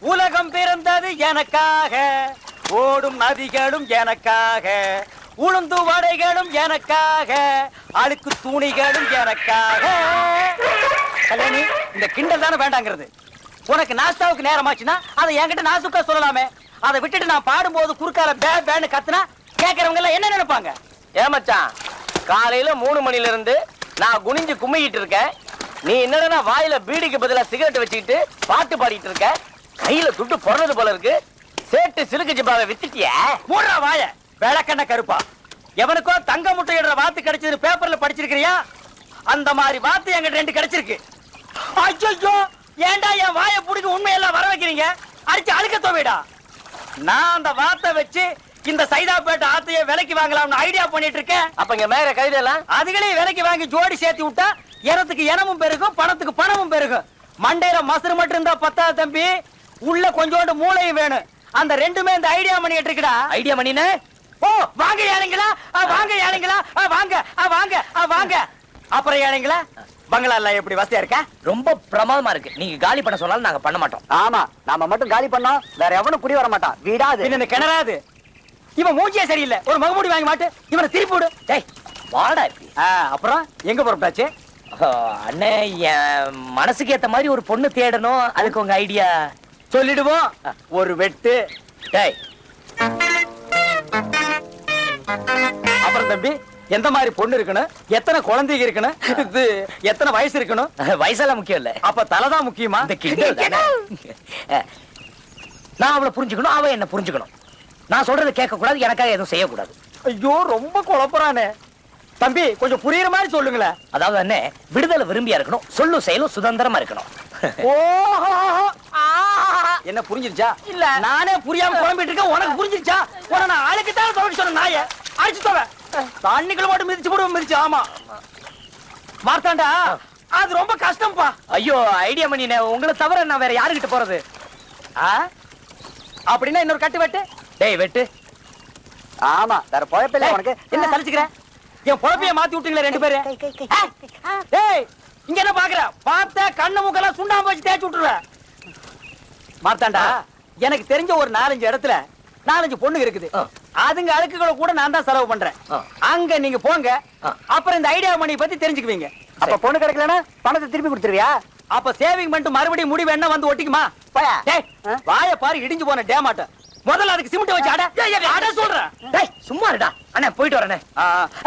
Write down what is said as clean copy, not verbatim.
உலகம் பிறந்தது எனக்காக, ஓடும் நதிகளும் எனக்காக, உளுந்து வடைகளும் எனக்காக, அழுக்கு துணிகளும் எனக்காக. கல்யாணி, இந்த கிண்டல் தானே வேண்டாங்கிறது. உனக்கு நாஸ்தாவுக்கு நேரமாச்சுன்னா அதை என்கிட்ட நாசுக்கா சொல்லலாமே. அதை விட்டுட்டு நான் பாடும்போது குறுக்கால பே பேன்னு கத்துனா கேட்கறவங்க எல்லாம் என்ன நினைப்பாங்க? ஏமாச்சான், காலையில 3 மணில இருந்து நான் குனிஞ்சு கும்மிக்கிட்டு இருக்கேன். நீ என்னடா வாயில பீடிக்கு பதிலா சிகரெட் வச்சுக்கிட்டு பாட்டு பாடிட்டு இருக்க. கையில துட்டு பொறது போல இருக்கு. சேட்டு சிலுக்கு ஜிப்பாவை வித்துட்டிய. மூடுறா வாய, விளக்கண்ண கருப்பா. எவனுக்கோ தங்க முட்டையிடுற வாத்து கிடைச்சது பேப்பர்ல படிச்சிருக்கிறியா? அந்த மாதிரி வாத்து எங்க 2 கிடைச்சிருக்கு. ஐயோ, ஏண்டா என் வாய புடிக்க உண்மையெல்லாம் வர வைக்கிறீங்க? அடிச்சு அழுக்க தோவிடா. நான் அந்த வாத்தை வச்சு இந்த சைதாப்பேட்டை ஆத்தைய விலைக்கு வாங்கலாம்னு ஐடியா பண்ணிட்டு இருக்கேன். அப்ப இங்க மேல கைதெல்லாம் அதுகளே விலைக்கு வாங்கி ஜோடி சேர்த்து விட்டா இனத்துக்கு இனமும் பெருகும், பணத்துக்கு பணமும் பெருகும். மண்டையில மசுறு மட்டும் இருந்தா பத்தாது தம்பி, உள்ள கொஞ்சோண்டு மூளையும் வேணும். அந்த ரெண்டுமே இந்த ஐடியா பண்ணிட்டு இருக்குடா. ஐடியா பண்ணினே. ஓ, வாங்க ஏழைங்களா, வாங்க ஏழைங்களா, வாங்க வாங்க வாங்க. அப்புறம் ஏழைங்களா, பங்களா எல்லாம் எப்படி வசதியா இருக்கா? ரொம்ப பிரமாதமா இருக்கு. நீங்க காலி பண்ண சொன்னாலும் நாங்க பண்ண மாட்டோம். ஆமா, நாம மட்டும் காலி பண்ணோம், வேற எவனும் குடி வர மாட்டான். வீடாது என்ன கிணறாது. இவன் மூஞ்சியே சரியில்லை. ஒரு மகமூடி வாங்கி மாட்டு, இவனை திருப்பி விடு. டேய் வாடா இப்படி. அப்புறம் எங்க புறப்பட்டாச்சு? அண்ணே, என் மனசுக்கு ஏத்த மாதிரி ஒரு பொண்ணு தேடணும். அதுக்கு உங்க ஐடியா சொல்லிடுவோம். ஒரு வெட்டு. டேய், அப்புறம் தம்பி, எந்த மாதிரி பொண்ணு இருக்கணும், எத்தனை குழந்தைங்க இருக்கணும், இது எத்தனை வயசு இருக்கணும்? வயசெல்லாம் முக்கியம் இல்ல. அப்ப தலைதான் முக்கியமா? இந்த கிண்டல் தானே. நான் அவளை புரிஞ்சுக்கணும், அவ என்ன புரிஞ்சுக்கணும். நான் சொல்றதை கேட்க கூடாது, எனக்காக எதுவும் செய்யக்கூடாது. ஐயோ, ரொம்ப குழப்பறானே தம்பி. கொஞ்சம் புரியுற மாதிரி சொல்லுங்களேன். அதாவது என்ன, விடுதலை விரும்பியா இருக்கணும், சொல்லும் செயலும் சுதந்திரமா இருக்கணும். என்ன புரிஞ்சிருச்சா? இல்ல. நானே புரியாம குழம்பிட்டு இருக்கேன். உனக்கு புரிஞ்சிருச்சா? உன நான் ஆளுக்கு தான் சொல்ல சொன்ன நாய அடிச்சு தோவ தண்ணிக்குள்ள மட்டும் மிதிச்சு போடுவோம். மிதிச்சு. ஆமா மார்த்தாண்டா, அது ரொம்ப கஷ்டம்ப்பா. ஐயோ, ஐடியா பண்ணினே. உங்களை தவிர நான் வேற யாருகிட்ட போறது? அப்படின்னா இன்னொரு கட்டு வெட்டு. டேய் வெட்டு. ஆமா, வேற பொழப்பில்ல உனக்கு. என்ன சலிச்சுக்கிற? என் பொழப்பைய மாத்தி விட்டீங்களே 2 பேரு. டேய், இங்க என்ன பாக்குற? பார்த்த கண்ணு மூக்கெல்லாம் சுண்ணாம்பு வச்சு தேய்ச்சி விட்டுருவேன். மார்த்தாண்டா, எனக்கு தெரிஞ்ச ஒரு 4-5 இடத்துல 4-5 பொண்ணு இருக்குது. அதுங்க அழுக்குகளை கூட நான் தான் செலவு பண்றேன். அங்க நீங்க போங்க. அப்புறம் இந்த ஐடியா மணி பத்தி தெரிஞ்சுக்குவீங்க. அப்ப பொண்ணு கிடைக்கலன்னா பணத்தை திருப்பி கொடுத்துருவியா? அப்ப சேவிங் பண்ணிட்டு மறுபடியும் முடி வேணா வந்து ஒட்டிக்குமா? டேய், வாய பாரு, இடிஞ்சு போன டேமாட்ட. முதல்ல அதுக்கு சிமெண்ட் வச்சு அட சொல்றேன். டேய் சும்மா இருடா. அண்ணா போயிட்டு வரேனே.